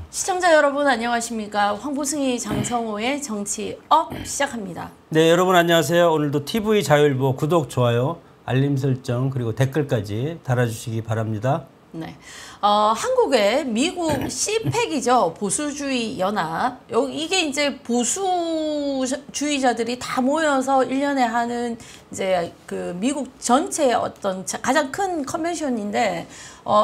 시청자 여러분 안녕하십니까? 황보승희 장성호의 정치업 시작합니다. 네, 여러분 안녕하세요. 오늘도 TV 자유일보 구독, 좋아요, 알림 설정 그리고 댓글까지 달아주시기 바랍니다. 네, 한국의 미국 CPEC이죠. 보수주의 연합. 이게 이제 보수주의자들이 다 모여서 1년에 하는 이제 그 미국 전체의 어떤 가장 큰 컨벤션인데,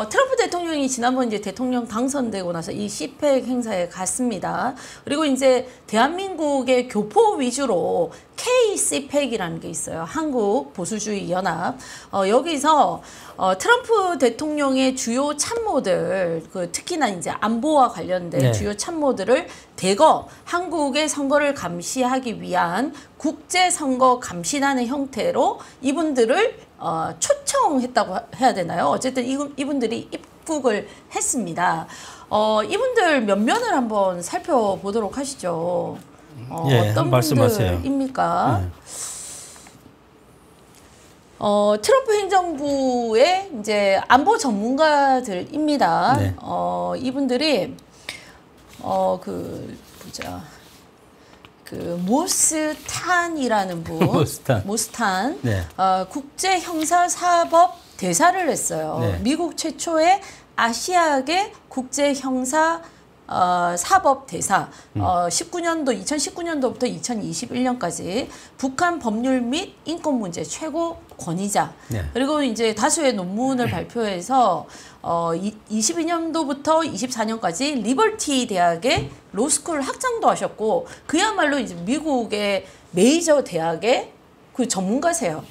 트럼프 대통령이 지난번 이제 대통령 당선되고 나서 이 CPEC 행사에 갔습니다. 그리고 이제 대한민국의 교포 위주로 KCPEC이라는 게 있어요. 한국 보수주의 연합. 여기서 트럼프 대통령의 주요 참모들, 특히나 이제 안보와 관련된 주요 참모들을 대거 한국의 선거를 감시하기 위한 국제선거 감시단의 형태로 이분들을 초청했다고 해야 되나요? 어쨌든 이분들이 입국을 했습니다. 이분들 면면을 한번 살펴보도록 하시죠. 어떤 분들입니까? 네. 트럼프 행정부의 이제 안보 전문가들입니다. 네. 이분들이 모스탄이라는 분, 모스탄, 네. 국제 형사사법 대사를 했어요. 네. 미국 최초의 아시아계 국제 형사 사법 대사, 2019년도부터 2021년까지 북한 법률 및 인권 문제 최고 권위자. 네. 그리고 이제 다수의 논문을 발표해서 22년도부터 24년까지 리버티 대학의 로스쿨 학장도 하셨고, 그야말로 이제 미국의 메이저 대학의 그 전문가세요.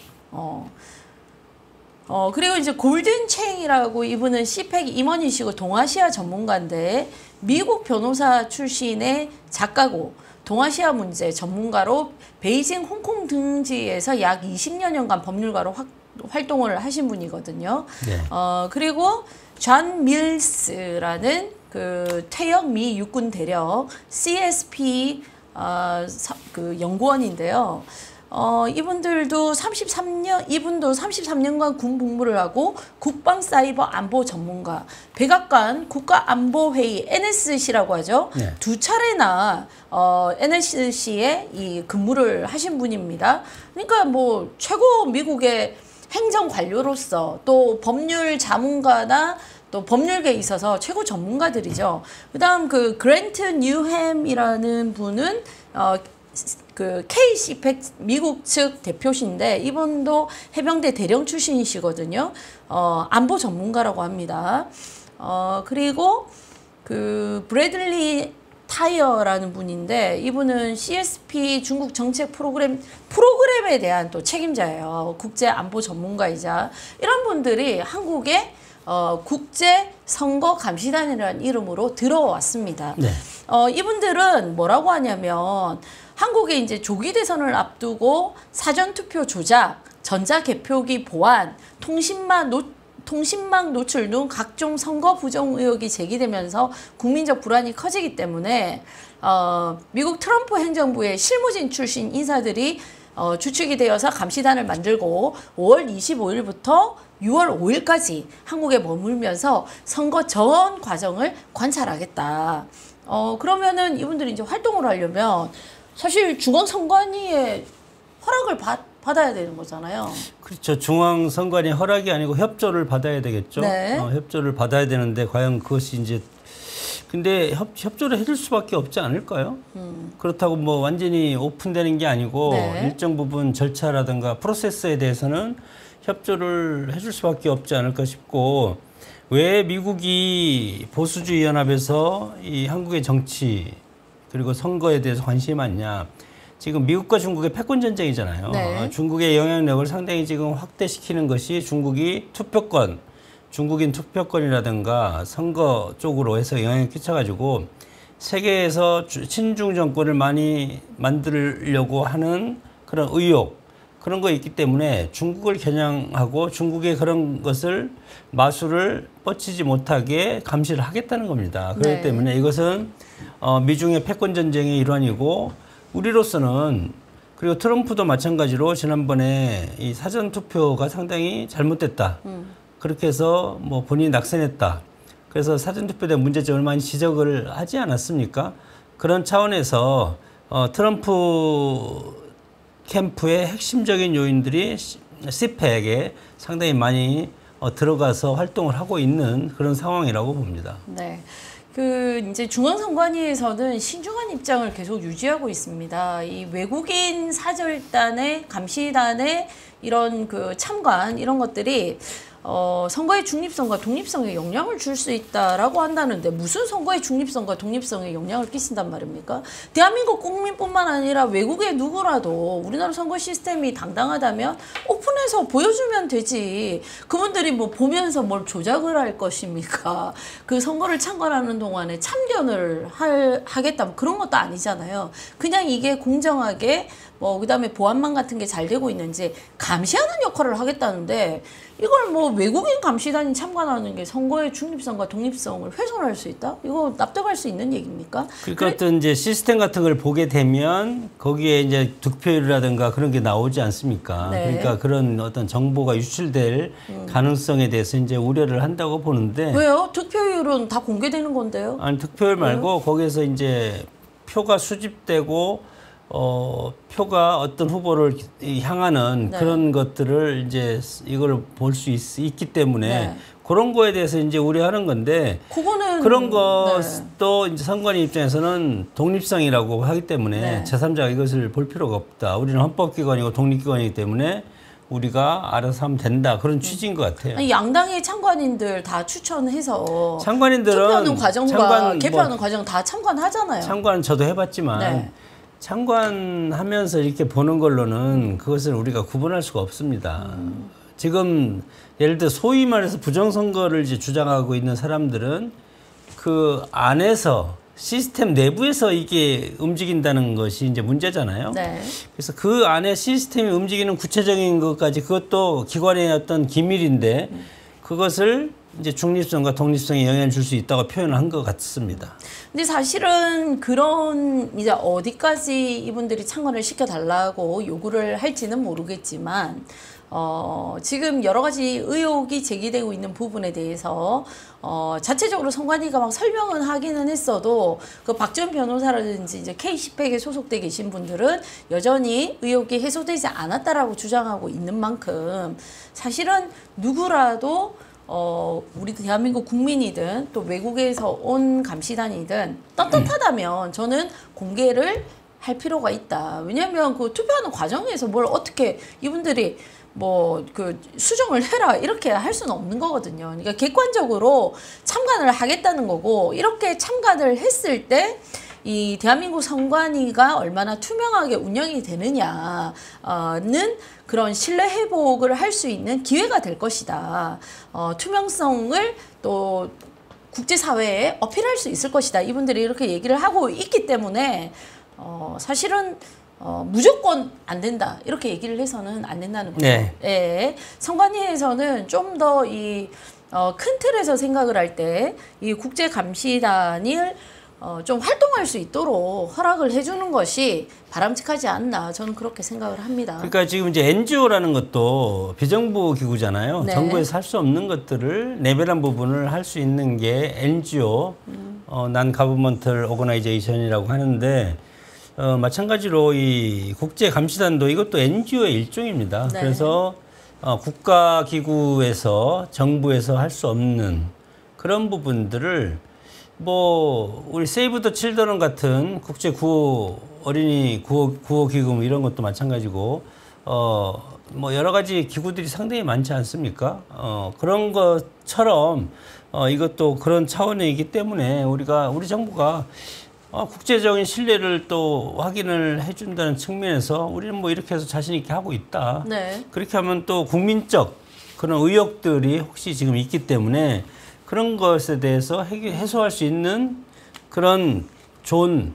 그리고 이제 골든 챙이라고, 이분은 CPEC 임원이시고 동아시아 전문가인데 미국 변호사 출신의 작가고 동아시아 문제 전문가로 베이징, 홍콩 등지에서 약 20여년간 법률가로 활동을 하신 분이거든요. 네. 그리고 존 밀스라는 그 퇴역 미 육군 대령 CSP 그 연구원인데요. 이분도 33년간 군 복무를 하고 국방 사이버 안보 전문가, 백악관 국가안보회의 NSC라고 하죠. 네. 2차례나 NSC에 이 근무를 하신 분입니다. 그러니까 뭐 최고 미국의 행정 관료로서 또 법률 자문가나 또 법률계에 있어서 최고 전문가들이죠. 그다음 그 그랜트 뉴햄이라는 분은 그 KCPEC 미국 측 대표신데 이분도 해병대 대령 출신이시거든요. 안보 전문가라고 합니다. 그리고 그 브래들리 타이어라는 분인데 이분은 CSP 중국 정책 프로그램에 대한 또 책임자예요. 국제 안보 전문가이자. 이런 분들이 한국의 국제 선거 감시단이라는 이름으로 들어왔습니다. 네. 이분들은 뭐라고 하냐면, 한국의 이제 조기 대선을 앞두고 사전투표 조작, 전자개표기 보안, 통신망 노출 등 각종 선거 부정 의혹이 제기되면서 국민적 불안이 커지기 때문에 미국 트럼프 행정부의 실무진 출신 인사들이 주축이 되어서 감시단을 만들고 5월 25일부터 6월 5일까지 한국에 머물면서 선거 전 과정을 관찰하겠다. 그러면은 이분들이 이제 활동을 하려면 사실 중앙선관위의 허락을 받아야 되는 거잖아요. 그렇죠. 중앙선관위 허락이 아니고 협조를 받아야 되겠죠. 네. 협조를 받아야 되는데 과연 그것이 이제, 근데 협조를 해줄 수밖에 없지 않을까요? 그렇다고 뭐 완전히 오픈되는 게 아니고 네. 일정 부분 절차라든가 프로세스에 대해서는 협조를 해줄 수밖에 없지 않을까 싶고, 왜 미국이 보수주의 연합에서 이 한국의 정치 그리고 선거에 대해서 관심이 많냐. 지금 미국과 중국의 패권 전쟁이잖아요. 네. 중국의 영향력을 상당히 지금 확대시키는 것이 중국이 중국인 투표권이라든가 선거 쪽으로 해서 영향을 끼쳐가지고 세계에서 친중 정권을 많이 만들려고 하는 그런 의혹, 그런 거 있기 때문에 중국을 겨냥하고 중국의 그런 것을 마술을 뻗치지 못하게 감시를 하겠다는 겁니다. 그렇기 네. 때문에 이것은 미중의 패권 전쟁의 일환이고, 우리로서는, 그리고 트럼프도 마찬가지로 지난번에 이 사전 투표가 상당히 잘못됐다. 그렇게 해서 뭐 본인이 낙선했다. 그래서 사전투표에 대한 문제점을 많이 지적을 하지 않았습니까? 그런 차원에서 트럼프 캠프의 핵심적인 요인들이 CPAC에 상당히 많이 들어가서 활동을 하고 있는 그런 상황이라고 봅니다. 네. 이제 중앙선관위에서는 신중한 입장을 계속 유지하고 있습니다. 이 외국인 사절단의 감시단의 이런 참관 이런 것들이 선거의 중립성과 독립성에 영향을 줄 수 있다라고 한다는데 무슨 선거의 중립성과 독립성에 영향을 끼친단 말입니까? 대한민국 국민뿐만 아니라 외국의 누구라도 우리나라 선거 시스템이 당당하다면 오픈해서 보여주면 되지. 그분들이 뭐 보면서 뭘 조작을 할 것입니까? 그 선거를 참관하는 동안에 참견을 하겠다 그런 것도 아니잖아요. 그냥 이게 공정하게 그다음에 보안망 같은 게 잘 되고 있는지 감시하는 역할을 하겠다는데 이걸 외국인 감시단이 참관하는 게 선거의 중립성과 독립성을 훼손할 수 있다? 이거 납득할 수 있는 얘기입니까? 그러니까 어떤 이제 시스템 같은 걸 보게 되면 거기에 이제 득표율이라든가 그런 게 나오지 않습니까? 네. 그러니까 그런 어떤 정보가 유출될 가능성에 대해서 이제 우려를 한다고 보는데. 왜요? 득표율은 다 공개되는 건데요? 아니, 득표율 말고 거기에서 이제 표가 수집되고 표가 어떤 후보를 향하는 네. 그런 것들을 이제 이걸 볼 수 있기 때문에 네. 그런 거에 대해서 이제 우려하는 건데 그거는 그런 것도 이제 선관위 입장에서는 독립성이라고 하기 때문에 네. 제3자가 이것을 볼 필요가 없다. 우리는 헌법기관이고 독립기관이기 때문에 우리가 알아서 하면 된다. 그런 취지인 것 같아요. 아니, 양당의 참관인들 다 추천해서 참관인들은 투표하는 과정과 개표하는 과정 다 참관하잖아요. 참관 저도 해봤지만 네. 참관하면서 이렇게 보는 걸로는 그것을 우리가 구분할 수가 없습니다. 지금 예를 들어 소위 말해서 부정선거를 이제 주장하고 있는 사람들은 그 안에서 시스템 내부에서 이게 움직인다는 것이 이제 문제잖아요. 네. 그래서 그 안에 시스템이 움직이는 구체적인 것까지 그것도 기관의 어떤 기밀인데 그것을 이제 중립성과 독립성에 영향을 줄 수 있다고 표현을 한 것 같습니다. 근데 사실은 이제 어디까지 이분들이 참관을 시켜달라고 요구를 할지는 모르겠지만, 지금 여러 가지 의혹이 제기되고 있는 부분에 대해서, 자체적으로 선관위가 막 설명은 하기는 했어도, 그 박지원 변호사라든지 이제 K10팩에 소속돼 계신 분들은 여전히 의혹이 해소되지 않았다라고 주장하고 있는 만큼, 사실은 누구라도 우리 대한민국 국민이든 또 외국에서 온 감시단이든 떳떳하다면 저는 공개를 할 필요가 있다. 왜냐하면 그 투표하는 과정에서 뭘 어떻게 이분들이 수정을 해라 이렇게 할 수는 없는 거거든요. 그러니까 객관적으로 참관을 하겠다는 거고 이렇게 참관을 했을 때 이 대한민국 선관위가 얼마나 투명하게 운영이 되느냐는 그런 신뢰 회복을 할 수 있는 기회가 될 것이다. 투명성을 또 국제사회에 어필할 수 있을 것이다. 이분들이 이렇게 얘기를 하고 있기 때문에 사실은 무조건 안 된다. 이렇게 얘기를 해서는 안 된다는 거죠. 네. 예. 선관위에서는 좀 더 큰 틀에서 생각을 할 때 이 국제감시단을 좀 활동할 수 있도록 허락을 해주는 것이 바람직하지 않나 저는 그렇게 생각을 합니다. 그러니까 지금 이제 NGO라는 것도 비정부 기구잖아요. 네. 정부에서 할 수 없는 것들을 레벨한 부분을 할 수 있는 게 NGO, Non-Governmental Organization이라고 하는데 마찬가지로 이 국제감시단도 이것도 NGO의 일종입니다. 네. 그래서 국가기구에서 정부에서 할 수 없는 그런 부분들을 우리 세이브 더 칠드런 같은 국제 구호 어린이 구호 기금 이런 것도 마찬가지고 여러 가지 기구들이 상당히 많지 않습니까? 그런 것처럼 이것도 그런 차원이기 때문에 우리 정부가 국제적인 신뢰를 또 확인을 해준다는 측면에서 우리는 이렇게 해서 자신 있게 하고 있다. 네. 그렇게 하면 또 국민적 그런 의혹들이 혹시 지금 있기 때문에 그런 것에 대해서 해소할 수 있는 그런 좋은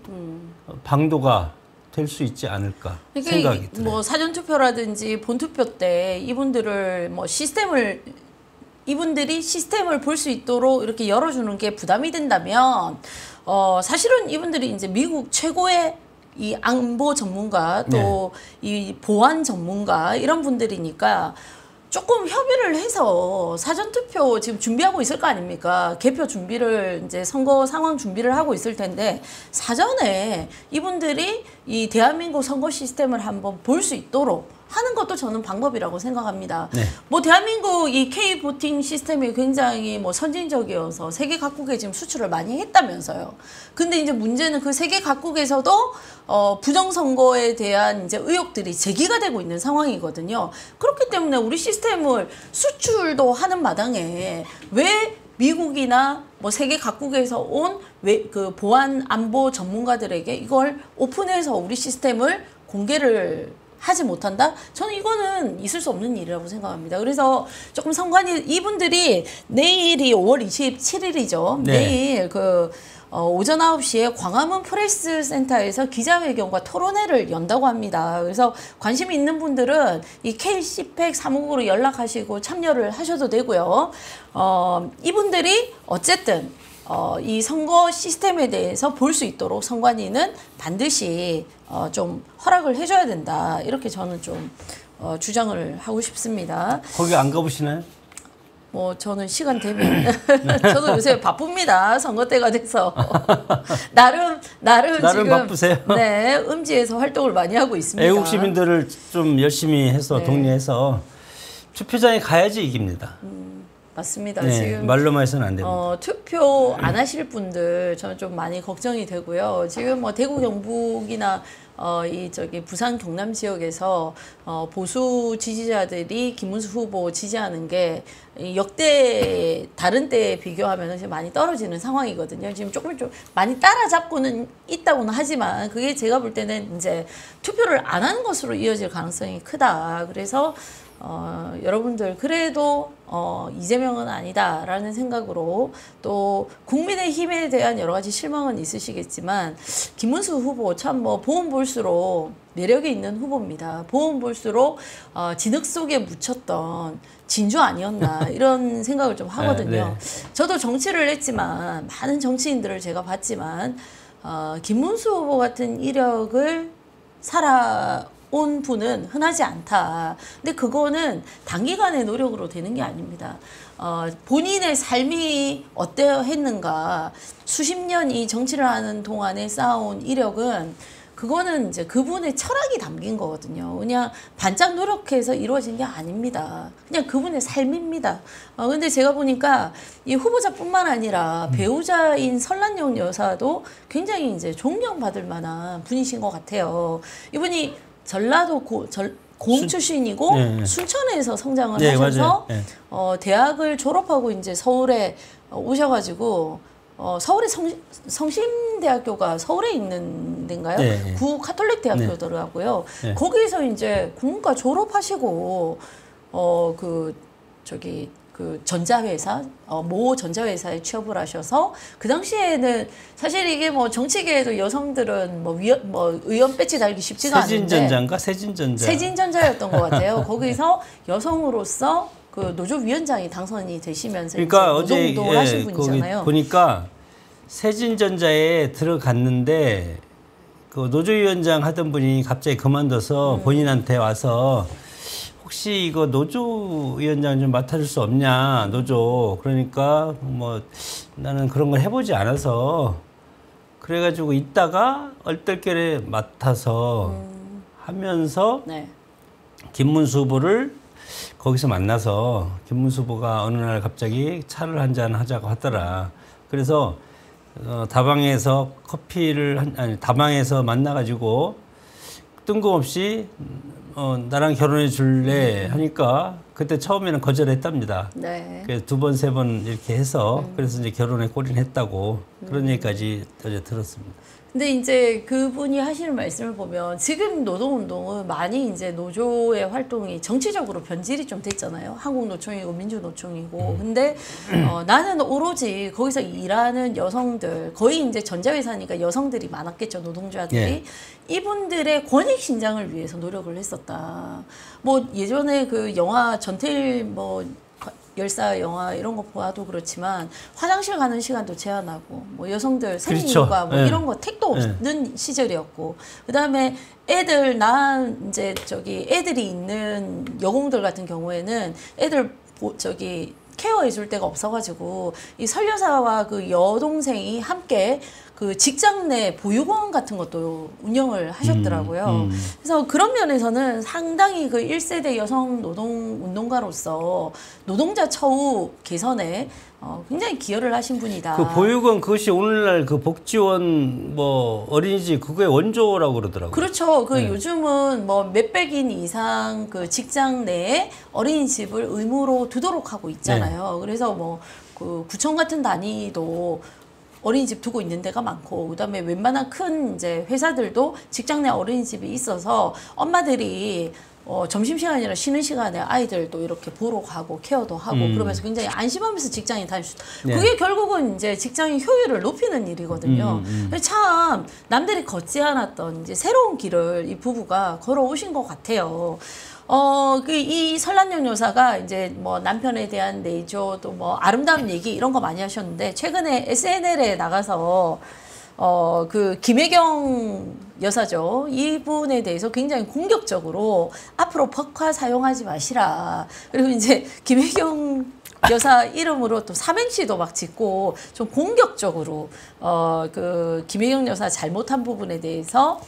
방도가 될 수 있지 않을까 생각이 들어요. 사전투표라든지 본투표 때 이분들을 이분들이 시스템을 볼 수 있도록 이렇게 열어주는 게 부담이 된다면 사실은 이분들이 이제 미국 최고의 이 안보 전문가 또 이 보안 전문가 이런 분들이니까 조금 협의를 해서 사전투표 지금 준비하고 있을 거 아닙니까? 개표 준비를 이제 선거 상황 준비를 하고 있을 텐데 사전에 이분들이 이 대한민국 선거 시스템을 한번 볼 수 있도록 하는 것도 저는 방법이라고 생각합니다. 네. 뭐 대한민국 이 K 보팅 시스템이 굉장히 뭐 선진적이어서 세계 각국에 지금 수출을 많이 했다면서요. 근데 이제 문제는 그 세계 각국에서도 부정선거에 대한 이제 의혹들이 제기가 되고 있는 상황이거든요. 그렇기 때문에 우리 시스템을 수출도 하는 마당에 왜 미국이나 뭐 세계 각국에서 온 그 보안 안보 전문가들에게 이걸 오픈해서 우리 시스템을 공개를 하지 못한다? 저는 이거는 있을 수 없는 일이라고 생각합니다. 그래서 조금 선관위 이분들이 내일이 5월 27일이죠. 네. 내일 오전 9시에 광화문 프레스 센터에서 기자회견과 토론회를 연다고 합니다. 그래서 관심 있는 분들은 이 K-CPEC 사무국으로 연락하시고 참여를 하셔도 되고요. 이분들이 어쨌든 이 선거 시스템에 대해서 볼 수 있도록 선관위는 반드시 좀 허락을 해줘야 된다. 이렇게 저는 좀 주장을 하고 싶습니다. 거기 안 가보시나요? 뭐 저는 시간 되면 저도 요새 바쁩니다. 선거 때가 돼서 나름 지금 바쁘세요? 네, 음지에서 활동을 많이 하고 있습니다. 애국 시민들을 좀 열심히 해서 네. 독려해서 투표장에 가야지 이깁니다. 맞습니다. 네, 지금 말로만 해서는 안 됩니다. 투표 안 하실 분들 저는 좀 많이 걱정이 되고요. 지금 뭐 대구 경북이나 부산 경남 지역에서 보수 지지자들이 김문수 후보 지지하는 게 역대 다른 때에 비교하면 지금 많이 떨어지는 상황이거든요. 지금 조금 좀 많이 따라잡고는 있다고는 하지만 그게 제가 볼 때는 이제 투표를 안 하는 것으로 이어질 가능성이 크다. 그래서 여러분들 그래도 이재명은 아니다라는 생각으로 또 국민의힘에 대한 여러 가지 실망은 있으시겠지만 김문수 후보 참 뭐 보면 볼수록 매력이 있는 후보입니다. 보면 볼수록 진흙 속에 묻혔던 진주 아니었나 이런 생각을 좀 하거든요. 네. 저도 정치를 했지만 많은 정치인들을 제가 봤지만 김문수 후보 같은 이력을 살아온 분은 흔하지 않다. 근데 그거는 단기간의 노력으로 되는 게 아닙니다. 본인의 삶이 어떠했는가 수십 년 이 정치를 하는 동안에 쌓아온 이력은 그거는 이제 그분의 철학이 담긴 거거든요. 그냥 반짝 노력해서 이루어진 게 아닙니다. 그냥 그분의 삶입니다. 근데 제가 보니까 이 후보자뿐만 아니라 배우자인 설란영 여사도 굉장히 이제 존경받을 만한 분이신 것 같아요. 이분이 전라도 고흥 출신이고 네. 순천에서 성장을 네, 하셔서 네. 대학을 졸업하고 이제 서울에 오셔가지고 서울의 성심대학교가 서울에 있는 데인가요? 네. 구 카톨릭 대학교더라고요. 네. 거기에서 이제 공과 졸업하시고 전자회사 모 전자회사에 취업을 하셔서 그 당시에는 사실 이게 뭐 정치계에도 여성들은 뭐 의원 배지 달기 쉽지가 않은데 세진전자인가? 세진전자. 세진전자였던 것 같아요. 거기서 여성으로서 그 노조위원장이 당선이 되시면서 그러니까 어제 노동운동을 하신 분이잖아요. 거기 보니까 세진전자에 들어갔는데 그 노조위원장 하던 분이 갑자기 그만둬서 본인한테 와서 혹시 이거 노조위원장 좀 맡아줄 수 없냐 노조. 그러니까 뭐 나는 그런 걸 해보지 않아서 그래가지고 있다가 얼떨결에 맡아서 하면서 네. 김문수 후보를 거기서 만나서 김문수 후보가 어느 날 갑자기 차를 한잔 하자고 하더라. 그래서 다방에서 다방에서 만나가지고 뜬금없이 나랑 결혼해 줄래 하니까 그때 처음에는 거절했답니다. 네. 그래서 두 번, 세 번 이렇게 해서 그래서 이제 결혼에 골인했다고 그런 얘기까지 어제 들었습니다. 근데 이제 그분이 하시는 말씀을 보면 지금 노동운동은 많이 이제 노조의 활동이 정치적으로 변질이 좀 됐잖아요. 한국노총이고 민주노총이고. 근데 나는 오로지 거기서 일하는 여성들, 거의 이제 전자회사니까 여성들이 많았겠죠. 노동자들이. 예. 이분들의 권익 신장을 위해서 노력을 했었다. 뭐 예전에 그 영화 전태일 열사 영화 이런 거 보아도 그렇지만 화장실 가는 시간도 제한하고 뭐 여성들 그렇죠. 생리과 뭐 네. 이런 거 택도 없는 시절이었고 그다음에 애들 낳은 이제 애들이 있는 여공들 같은 경우에는 애들 케어해 줄 데가 없어가지고 이 설여사와 그 여동생이 함께 그 직장 내 보육원 같은 것도 운영을 하셨더라고요. 그래서 그런 면에서는 상당히 그 1세대 여성 노동 운동가로서 노동자 처우 개선에 굉장히 기여를 하신 분이다. 그 보육원 그것이 오늘날 그 복지원 뭐 어린이집 그거의 원조라고 그러더라고요. 그렇죠. 요즘은 뭐 몇백인 이상 그 직장 내에 어린이집을 의무로 두도록 하고 있잖아요. 그래서 뭐 그 구청 같은 단위도 어린이집 두고 있는 데가 많고 그다음에 웬만한 큰 이제 회사들도 직장 내 어린이집이 있어서 엄마들이 점심시간이나 쉬는 시간에 아이들도 이렇게 보러 가고 케어도 하고 그러면서 굉장히 안심하면서 직장에 다닐 수 있다. 그게 결국은 이제 직장의 효율을 높이는 일이거든요. 참 남들이 걷지 않았던 이제 새로운 길을 이 부부가 걸어오신 것 같아요. 이 설란영 여사가 이제 뭐 남편에 대한 내조 또 뭐 아름다운 얘기 이런 거 많이 하셨는데 최근에 SNL에 나가서 그 김혜경 여사죠. 이분에 대해서 굉장히 공격적으로 앞으로 법화 사용하지 마시라. 그리고 이제 김혜경 여사 이름으로 또 삼행시도 막 짓고 좀 공격적으로 그 김혜경 여사 잘못한 부분에 대해서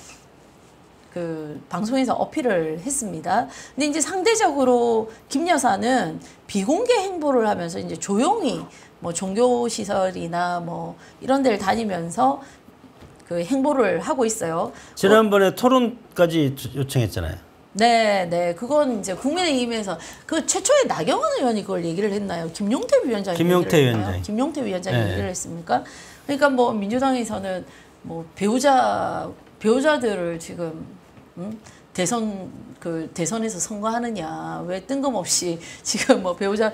그 방송에서 어필을 했습니다. 근데 이제 상대적으로 김 여사는 비공개 행보를 하면서 이제 조용히 뭐 종교 시설이나 뭐 이런 데를 다니면서 그 행보를 하고 있어요. 지난번에 토론까지 요청했잖아요. 네. 그건 이제 국민의힘에서 그 최초에 나경원 의원이 그걸 얘기를 했나요? 김용태 위원장이 김용태 위원장. 김용태 위원장이 얘기를 했습니까? 그러니까 뭐 민주당에서는 뭐 배우자들을 지금 대선에서 선거하느냐 왜 뜬금없이 지금 뭐 배우자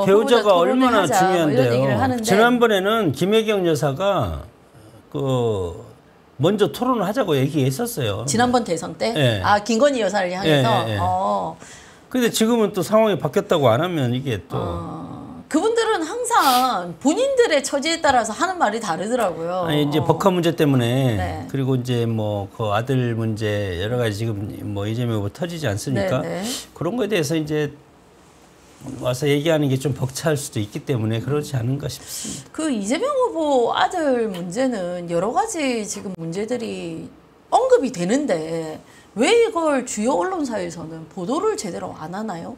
배우자가 얼마나 중요한데요. 뭐 이런 얘기를 하는데 지난번에는 김혜경 여사가 그 먼저 토론을 하자고 얘기했었어요. 지난번 대선 때? 네. 김건희 여사를 향해서? 네. 근데 지금은 또 상황이 바뀌었다고 안 하면 이게 또. 그분들은 항상 본인들의 처지에 따라서 하는 말이 다르더라고요. 아니, 이제 법화 문제 때문에 네. 그리고 이제 뭐 그 아들 문제 여러 가지 지금 뭐 이재명 후보 터지지 않습니까? 네. 그런 거에 대해서 이제 와서 얘기하는 게 좀 벅찰 수도 있기 때문에 그렇지 않은가 싶습니다. 그 이재명 후보 아들 문제는 여러 가지 지금 문제들이 언급이 되는데 왜 이걸 주요 언론사에서는 보도를 제대로 안 하나요?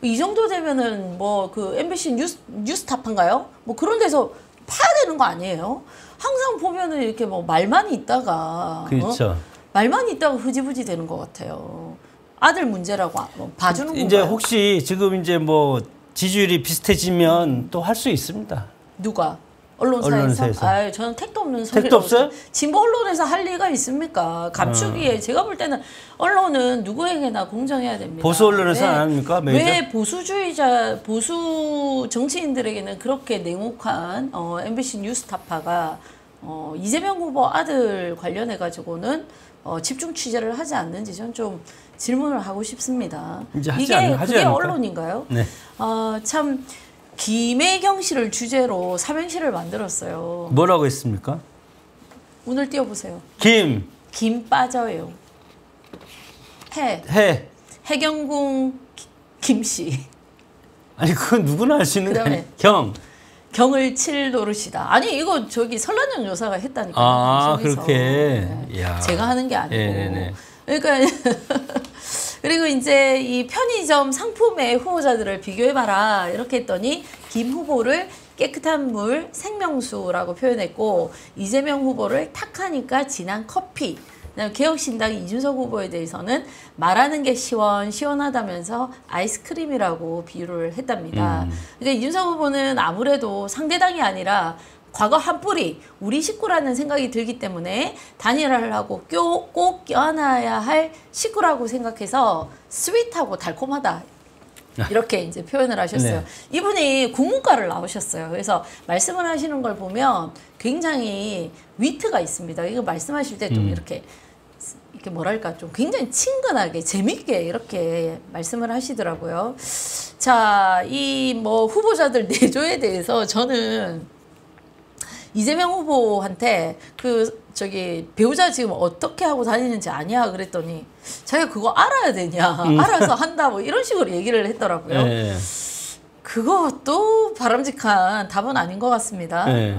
이 정도 되면은 뭐 그 MBC 뉴스타파인가요? 뭐 그런 데서 파야 되는 거 아니에요? 항상 보면은 이렇게 뭐 말만 있다가 그렇죠. 말만 있다가 흐지부지 되는 것 같아요. 아들 문제라고 봐주는 건가요? 이제 혹시 지금 이제 뭐 지지율이 비슷해지면 또 할 수 있습니다. 누가? 언론사에서? 아유, 저는 택도 없는 소리라고. 택도 없어요? 진보 언론에서 할 리가 있습니까? 감추기에 제가 볼 때는 언론은 누구에게나 공정해야 됩니다. 보수 언론에서 안 합니까? 왜 보수 정치인들에게는 그렇게 냉혹한 MBC 뉴스타파가 이재명 후보 아들 관련해 가지고는 집중 취재를 하지 않는지 저는 좀 질문을 하고 싶습니다. 이제 그게 언론인가요? 네. 참. 김혜경 씨를 주제로 삼행시를 만들었어요. 뭐라고 했습니까? 오늘 띄워보세요. 김 빠져요. 해경궁 김씨. 아니 그건 누구나 할 수 있는 거 아니에요? 경을 칠 노릇이다. 아니 이거 설란영 여사가 했다니까요. 방송에서. 그렇게. 네. 제가 하는 게 아니고. 네네네. 그러니까 그리고 이제 이 편의점 상품의 후보자들을 비교해봐라 이렇게 했더니 김 후보를 깨끗한 물 생명수라고 표현했고 이재명 후보를 탁하니까 진한 커피. 개혁신당 이준석 후보에 대해서는 말하는 게 시원하다면서 아이스크림이라고 비유를 했답니다. 그러니까 이준석 후보는 아무래도 상대당이 아니라 과거 한 뿌리 우리 식구라는 생각이 들기 때문에 단일화를 하고 꼭 껴안아야 할 식구라고 생각해서 스윗하고 달콤하다 이렇게 이제 표현을 하셨어요. 네. 이분이 국문과를 나오셨어요. 그래서 말씀을 하시는 걸 보면 굉장히 위트가 있습니다. 이거 말씀하실 때 좀 이렇게 이렇게 뭐랄까 좀 굉장히 친근하게 재밌게 이렇게 말씀을 하시더라고요. 자, 이 뭐 후보자들 내조에 대해서 저는 이재명 후보한테 그 저기 배우자 지금 어떻게 하고 다니는지 아냐 그랬더니 자기가 그거 알아야 되냐 알아서 한다 뭐 이런 식으로 얘기를 했더라고요. 네. 그것도 바람직한 답은 아닌 것 같습니다. 네.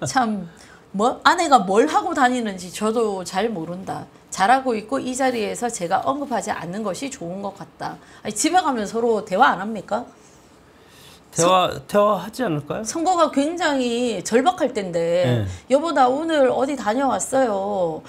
참 뭐 아내가 뭘 하고 다니는지 저도 잘 모른다. 잘하고 있고 이 자리에서 제가 언급하지 않는 것이 좋은 것 같다. 아니, 집에 가면 서로 대화 안 합니까? 대화하지 않을까요? 선거가 굉장히 절박할 때인데 네. 여보 나 오늘 어디 다녀왔어요.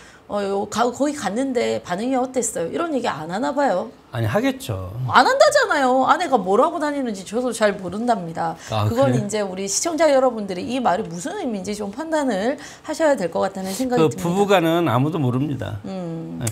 거기 갔는데 반응이 어땠어요? 이런 얘기 안 하나 봐요. 아니 하겠죠. 안 한다잖아요. 아내가 뭘 하고 다니는지 저도 잘 모른답니다. 그건 그래요? 이제 우리 시청자 여러분들이 이 말이 무슨 의미인지 좀 판단을 하셔야 될 것 같다는 생각이 듭니다. 부부간은 아무도 모릅니다.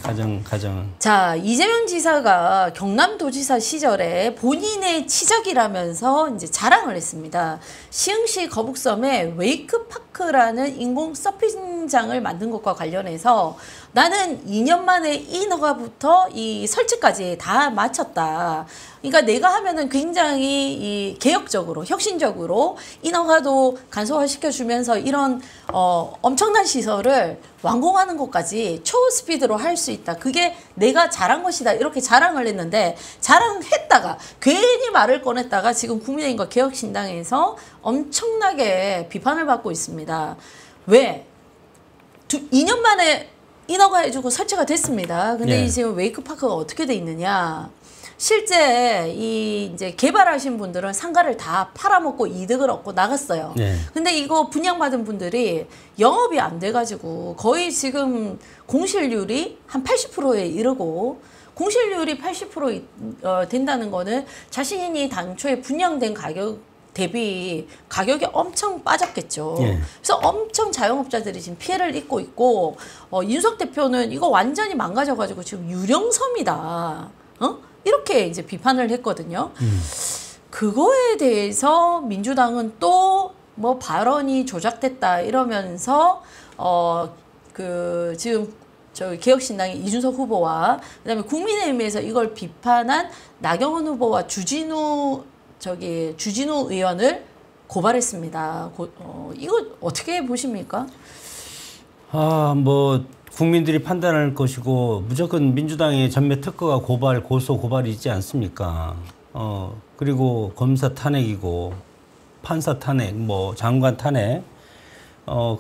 가정은. 자, 이재명 지사가 경남도지사 시절에 본인의 치적이라면서 이제 자랑을 했습니다. 시흥시 거북섬에 웨이크파크라는 인공 서핑장을 만든 것과 관련해서 나는 2년 만에 인허가부터 이 설치까지 다 마쳤다. 그러니까 내가 하면은 굉장히 이 개혁적으로, 혁신적으로 인허가도 간소화시켜주면서 이런 엄청난 시설을 완공하는 것까지 초스피드로 할 수 있다. 그게 내가 잘한 것이다. 이렇게 자랑을 했는데 자랑했다가 괜히 말을 꺼냈다가 지금 국민의힘과 개혁신당에서 엄청나게 비판을 받고 있습니다. 왜? 2년 만에 인허가 해주고 설치가 됐습니다. 근데 이 지금 웨이크파크가 어떻게 돼 있느냐? 실제 이 이제 개발하신 분들은 상가를 다 팔아먹고 이득을 얻고 나갔어요. 근데 이거 분양받은 분들이 영업이 안 돼가지고 거의 지금 공실률이 한 80%에 이르고 공실률이 80% 된다는 거는 자신이 당초에 분양된 가격 대비 가격이 엄청 빠졌겠죠. 그래서 엄청 자영업자들이 지금 피해를 입고 있고 윤석 대표는 이거 완전히 망가져가지고 지금 유령섬이다. 이렇게 이제 비판을 했거든요. 그거에 대해서 민주당은 또 뭐 발언이 조작됐다 이러면서 지금 저기 개혁신당의 이준석 후보와 그다음에 국민의힘에서 이걸 비판한 나경원 후보와 주진우 의원을 고발했습니다. 이거 어떻게 보십니까? 뭐 국민들이 판단할 것이고 무조건 민주당의 전매 특허가 고소 고발이 있지 않습니까? 그리고 검사 탄핵이고 판사 탄핵, 뭐 장관 탄핵.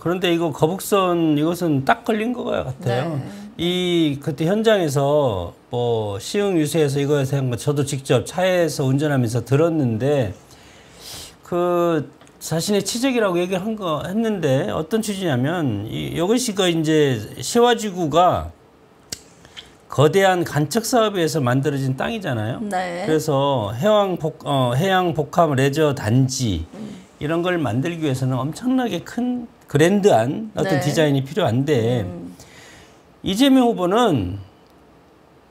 그런데 이거 거북선 이것은 딱 걸린 것 같아요. 그때 현장에서 뭐 시흥 유세에서 이거에서 한 거 저도 직접 차에서 운전하면서 들었는데 자신의 치적이라고 얘기를 했는데 어떤 취지냐면 이것이 이제 시와지구가 거대한 간척 사업에 의해서 만들어진 땅이잖아요. 그래서 해양 복합 레저 단지 이런 걸 만들기 위해서는 엄청나게 큰 그랜드한 어떤 디자인이 필요한데 이재명 후보는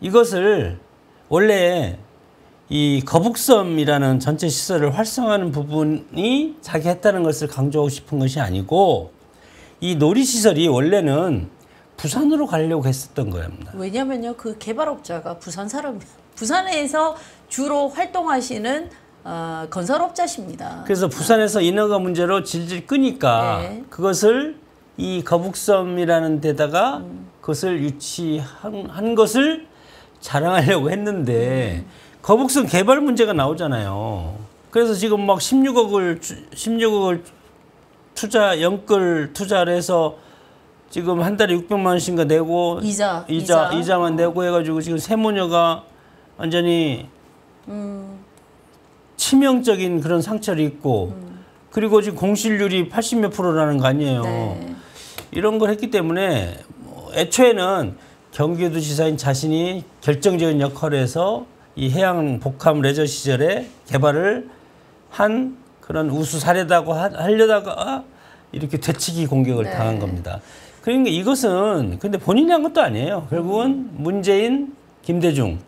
이것을 원래 이 거북섬이라는 전체 시설을 활성화하는 부분이 자기 했다는 것을 강조하고 싶은 것이 아니고 이 놀이시설이 원래는 부산으로 가려고 했었던 겁니다. 왜냐면요, 그 개발업자가 부산 사람, 부산에서 주로 활동하시는 건설업자십니다. 그래서 부산에서 인허가 문제로 질질 끄니까 그것을 이 거북섬이라는 데다가 그것을 유치한 것을 자랑하려고 했는데 거북선 개발 문제가 나오잖아요. 그래서 지금 막 16억을 연끌 투자를 해서 지금 한 달에 600만 원씩인가 내고 이자만 내고 해가지고 지금 세모녀가 완전히 치명적인 그런 상처를 입고 그리고 지금 공실률이 80몇 %라는 거 아니에요. 이런 걸 했기 때문에 애초에는 경기도지사인 자신이 결정적인 역할을 해서 이 해양 복합 레저 시절에 개발을 한 그런 우수 사례다고 하려다가 이렇게 되치기 공격을 당한 겁니다. 그러니까 이것은 근데 본인이 한 것도 아니에요. 결국은 문재인, 김대중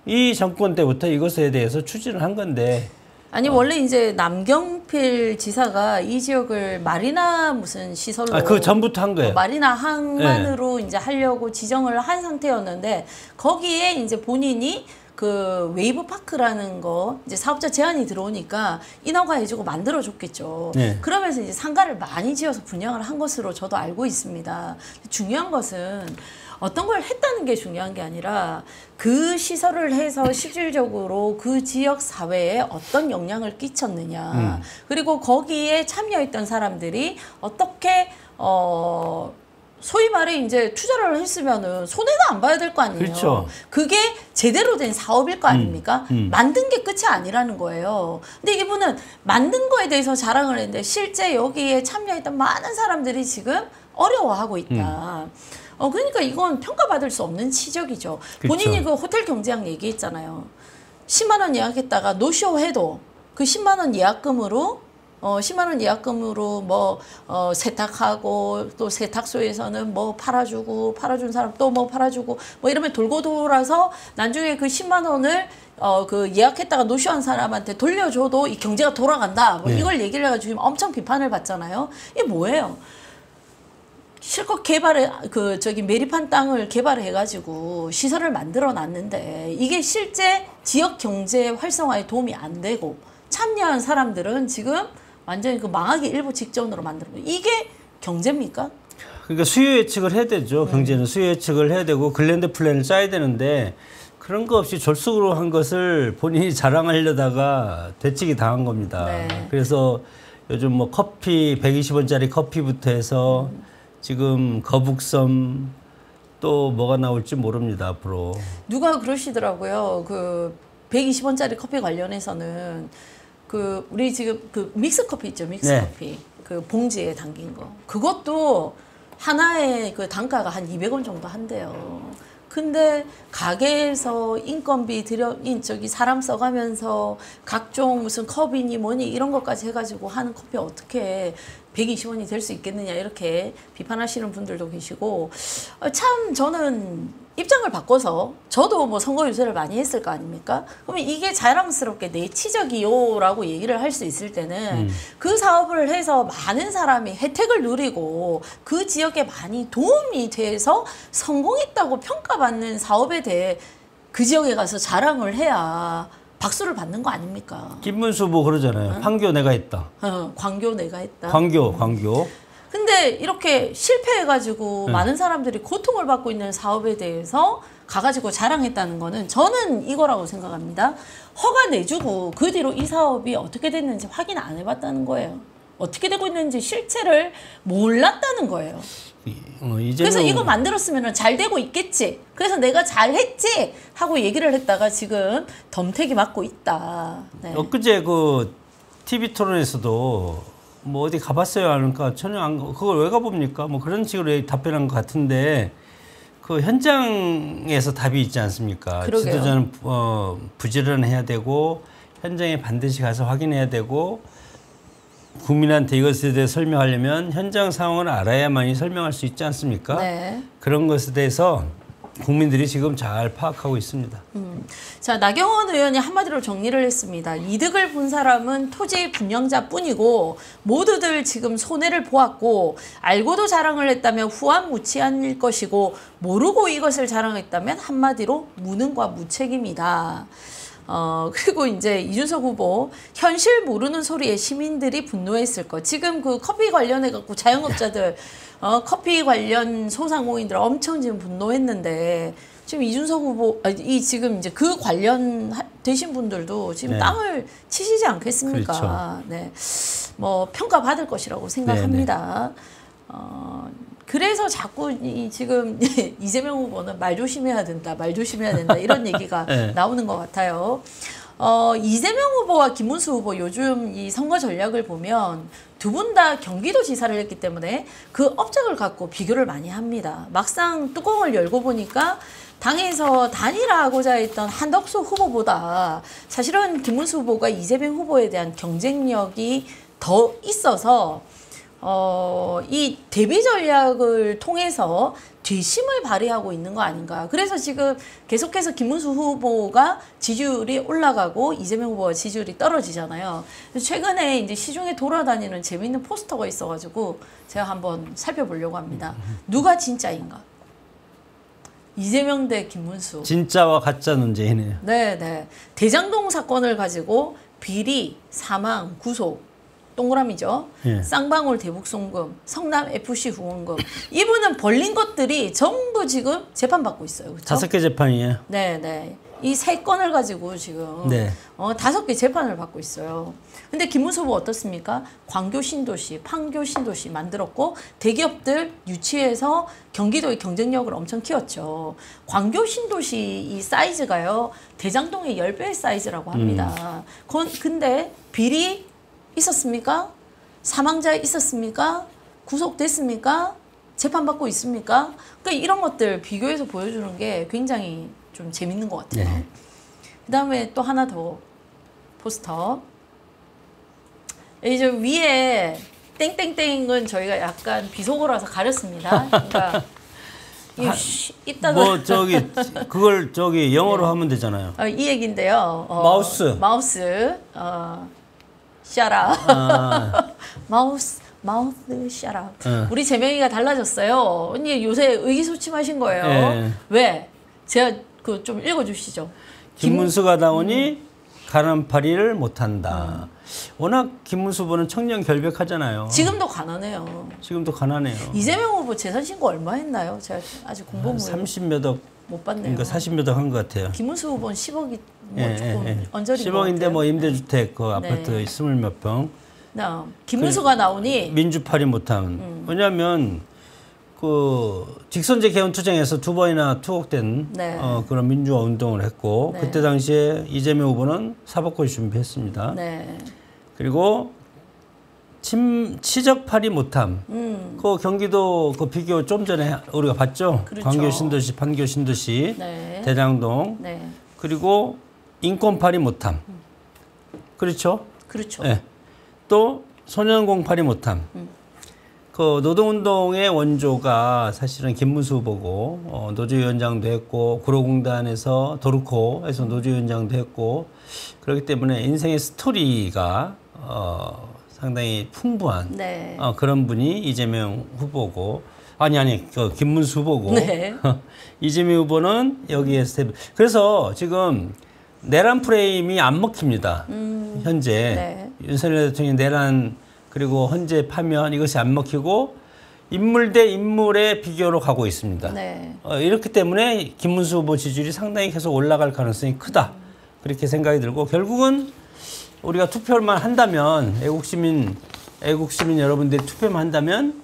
이 정권 때부터 이것에 대해서 추진을 한 건데 아니 원래 이제 남경필 지사가 이 지역을 마리나 무슨 시설로 그 전부터 한 거예요. 마리나 항만으로 이제 하려고 지정을 한 상태였는데 거기에 이제 본인이 그 웨이브 파크라는 거 이제 사업자 제안이 들어오니까 인허가해주고 만들어줬겠죠. 그러면서 이제 상가를 많이 지어서 분양을 한 것으로 저도 알고 있습니다. 중요한 것은 어떤 걸 했다는 게 중요한 게 아니라 그 시설을 해서 실질적으로 그 지역 사회에 어떤 영향을 끼쳤느냐. 그리고 거기에 참여했던 사람들이 어떻게 소위 말해 이제 투자를 했으면은 손해도 안 봐야 될 거 아니에요. 그렇죠. 그게 제대로 된 사업일 거 아닙니까? 만든 게 끝이 아니라는 거예요. 근데 이분은 만든 거에 대해서 자랑을 했는데 실제 여기에 참여했던 많은 사람들이 지금 어려워하고 있다. 그러니까 이건 평가받을 수 없는 치적이죠. 그쵸. 본인이 그 호텔 경제학 얘기했잖아요. 10만 원 예약했다가 노쇼 해도 그 10만 원 예약금으로 10만 원 예약금으로 뭐 세탁하고 또 세탁소에서는 뭐 팔아주고 팔아준 사람 또 뭐 팔아주고 뭐 이러면 돌고 돌아서 나중에 그 10만 원을 그 예약했다가 노쇼한 사람한테 돌려줘도 이 경제가 돌아간다. 뭐 이걸 얘기를 해가지고 지금 엄청 비판을 받잖아요. 이게 뭐예요? 실컷 개발해 매립한 땅을 개발해가지고 시설을 만들어 놨는데 이게 실제 지역 경제 활성화에 도움이 안 되고 참여한 사람들은 지금 완전히 그 망하기 일보 직전으로 만들어. 이게 경제입니까? 그러니까 수요 예측을 해야 되죠. 경제는 수요 예측을 해야 되고 글랜드 플랜을 짜야 되는데 그런 거 없이 졸속으로 한 것을 본인이 자랑하려다가 되치기 당한 겁니다. 그래서 요즘 뭐 커피 120원짜리 커피부터 해서 지금 거북섬 또 뭐가 나올지 모릅니다 앞으로. 누가 그러시더라고요. 그 120원짜리 커피 관련해서는 그 우리 지금 그 믹스 커피 있죠. 믹스 커피 그 봉지에 담긴 거. 그것도 하나의 그 단가가 한 200원 정도 한대요. 근데 가게에서 인건비 사람 써가면서 각종 무슨 컵이니 뭐니 이런 것까지 해가지고 하는 커피 어떻게 120원이 될 수 있겠느냐 이렇게 비판하시는 분들도 계시고 참 저는 입장을 바꿔서 저도 뭐 선거 유세를 많이 했을 거 아닙니까? 그러면 이게 자랑스럽게 내치적이요라고 얘기를 할 수 있을 때는 그 사업을 해서 많은 사람이 혜택을 누리고 그 지역에 많이 도움이 돼서 성공했다고 평가받는 사업에 대해 그 지역에 가서 자랑을 해야 박수를 받는 거 아닙니까? 김문수 후보 그러잖아요. 황교 내가 했다. 광교 내가 했다. 광교. 근데 이렇게 실패해가지고 많은 사람들이 고통을 받고 있는 사업에 대해서 가가지고 자랑했다는 거는 저는 이거라고 생각합니다. 허가 내주고 그 뒤로 이 사업이 어떻게 됐는지 확인 안 해봤다는 거예요. 어떻게 되고 있는지 실체를 몰랐다는 거예요. 그래서 이거 만들었으면 잘 되고 있겠지. 그래서 내가 잘했지 하고 얘기를 했다가 지금 덤태기 맞고 있다. 엊그제 그 TV 토론에서도 뭐 어디 가봤어요 하니까 전혀 안 그걸 왜 가봅니까? 뭐 그런 식으로 답변한 것 같은데 그 현장에서 답이 있지 않습니까? 그러게요. 지도자는 부지런해야 되고 현장에 반드시 가서 확인해야 되고 국민한테 이것에 대해 설명하려면 현장 상황을 알아야만이 설명할 수 있지 않습니까? 그런 것에 대해서 국민들이 지금 잘 파악하고 있습니다. 자, 나경원 의원이 한마디로 정리를 했습니다. 이득을 본 사람은 토지 분양자뿐이고 모두들 지금 손해를 보았고 알고도 자랑을 했다면 후한무치한일 것이고 모르고 이것을 자랑했다면 한마디로 무능과 무책임이다. 그리고 이제 이준석 후보 현실 모르는 소리에 시민들이 분노했을 것. 지금 그 커피 관련해 갖고 자영업자들 커피 관련 소상공인들 엄청 지금 분노했는데 지금 이준석 후보 지금 이제 그 관련 되신 분들도 지금 땅을 치시지 않겠습니까? 그렇죠. 뭐 평가받을 것이라고 생각합니다. 그래서 자꾸 지금 이재명 후보는 말 조심해야 된다 이런 얘기가 나오는 것 같아요. 이재명 후보와 김문수 후보 요즘 이 선거 전략을 보면 두 분 다 경기도 지사를 했기 때문에 그 업적을 갖고 비교를 많이 합니다. 막상 뚜껑을 열고 보니까 당에서 단일화하고자 했던 한덕수 후보보다 사실은 김문수 후보가 이재명 후보에 대한 경쟁력이 더 있어서 이 대비 전략을 통해서 뒷심을 발휘하고 있는 거 아닌가. 그래서 지금 계속해서 김문수 후보가 지지율이 올라가고 이재명 후보가 지지율이 떨어지잖아요. 최근에 이제 시중에 돌아다니는 재미있는 포스터가 있어가지고 제가 한번 살펴보려고 합니다. 누가 진짜인가? 이재명 대 김문수. 진짜와 가짜 논쟁이네요. 네네. 대장동 사건을 가지고 비리, 사망, 구속, 동그라미죠. 예. 쌍방울 대북송금, 성남 FC 후원금. 이분은 벌린 것들이 전부 지금 재판받고 있어요. 그렇죠? 5개 재판이에요. 네네. 이 3건을 가지고 지금 네. 5개 재판을 받고 있어요. 근데 김문수 후보 어떻습니까? 광교 신도시, 판교 신도시 만들었고 대기업들 유치해서 경기도의 경쟁력을 엄청 키웠죠. 광교 신도시 이 사이즈가요. 대장동의 10배의 사이즈라고 합니다. 근데 비리 있었습니까? 사망자 있었습니까? 구속됐습니까? 재판받고 있습니까? 그러니까 이런 것들 비교해서 보여주는 게 굉장히 좀 재밌는 것 같아요. 네. 그 다음에 또 하나 더 포스터. 이제 위에 땡땡땡은 저희가 약간 비속어라서 가렸습니다. 그러니까 이따가 뭐 그걸 영어로 하면 되잖아요. 이 얘긴데요. 마우스. 샤라. 마우스 샤라. 우리 재명이가 달라졌어요. 언니 요새 의기소침하신 거예요. 네. 왜? 제가 그 좀 읽어주시죠. 김문수가 나오니 가난파리를 못한다. 워낙 김문수 후보는 청년 결백하잖아요. 지금도 가난해요. 지금도 가난해요. 이재명 후보 재산 신고 얼마 했나요? 제가 아직 공부 30몇 억, 못 봤네요. 그러니까 40몇 억 한 것 같아요. 김문수 후보는 10억이 뭐 조금 언저리인 10억인데 뭐 임대주택 그 아파트 네. 20몇 평. 김문수가 나오니 민주파리 못함. 왜냐하면 그 직선제 개헌 투쟁에서 2번이나 투옥된 네. 그런 민주화 운동을 했고 네. 그때 당시에 이재명 후보는 사법고시 준비했습니다. 네. 그리고 치적팔이 못함. 그 경기도 그 비교 좀 전에 우리가 봤죠. 그렇죠. 광교 신도시, 판교 신도시, 네. 대장동. 네. 그리고 인권팔이 못함. 그렇죠. 그렇죠. 네. 또 소년공팔이 못함. 그 노동운동의 원조가 사실은 김문수 후보고 노조위원장도 했고 구로공단에서 도르코에서 노조위원장도 했고 그렇기 때문에 인생의 스토리가 상당히 풍부한 네. 그런 분이 이재명 후보고 그 김문수 후보고 네. 이재명 후보는 여기에서 그래서 지금 내란 프레임이 안 먹힙니다. 현재 네. 윤석열 대통령이 내란 그리고 헌재 파면 이것이 안 먹히고 인물 대 인물의 비교로 가고 있습니다. 네. 이렇기 때문에 김문수 후보 지지율이 상당히 계속 올라갈 가능성이 크다. 그렇게 생각이 들고 결국은 우리가 투표만 한다면 애국시민 여러분들이 투표만 한다면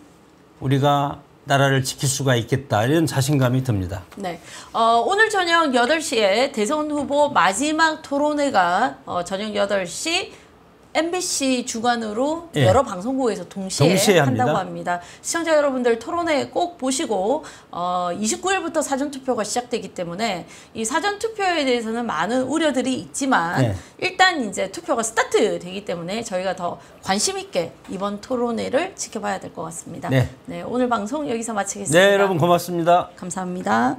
우리가 나라를 지킬 수가 있겠다. 이런 자신감이 듭니다. 네. 오늘 저녁 8시에 대선 후보 마지막 토론회가 저녁 8시 MBC 주관으로 예. 여러 방송국에서 동시에 한다고 합니다. 시청자 여러분들 토론회 꼭 보시고 29일부터 사전투표가 시작되기 때문에 이 사전투표에 대해서는 많은 우려들이 있지만 네. 일단 이제 투표가 스타트 되기 때문에 저희가 더 관심 있게 이번 토론회를 지켜봐야 될 것 같습니다. 네. 네, 오늘 방송 여기서 마치겠습니다. 네, 여러분 고맙습니다. 감사합니다.